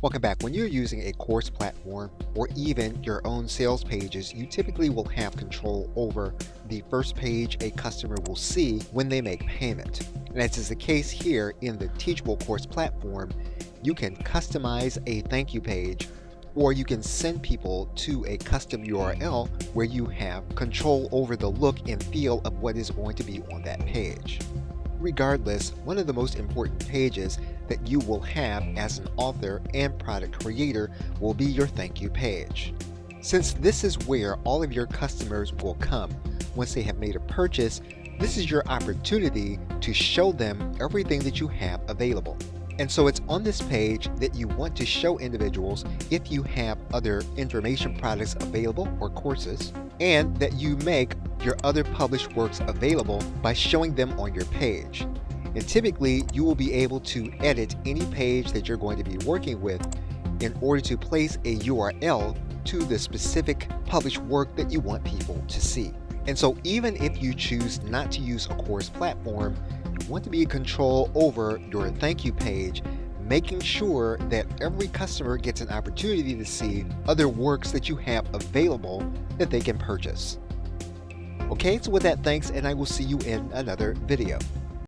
Welcome back. When you're using a course platform or even your own sales pages, you typically will have control over the first page a customer will see when they make payment. And as is the case here in the Teachable course platform, you can customize a thank you page or you can send people to a custom URL where you have control over the look and feel of what is going to be on that page. Regardless, one of the most important pages that you will have as an author and product creator will be your thank you page. Since this is where all of your customers will come once they have made a purchase, this is your opportunity to show them everything that you have available. And so it's on this page that you want to show individuals if you have other information products available or courses, and that you make your other published works available by showing them on your page. And typically, you will be able to edit any page that you're going to be working with in order to place a URL to the specific published work that you want people to see. And so even if you choose not to use a course platform, you want to be in control over your thank you page, making sure that every customer gets an opportunity to see other works that you have available that they can purchase. Okay, so with that, thanks, and I will see you in another video.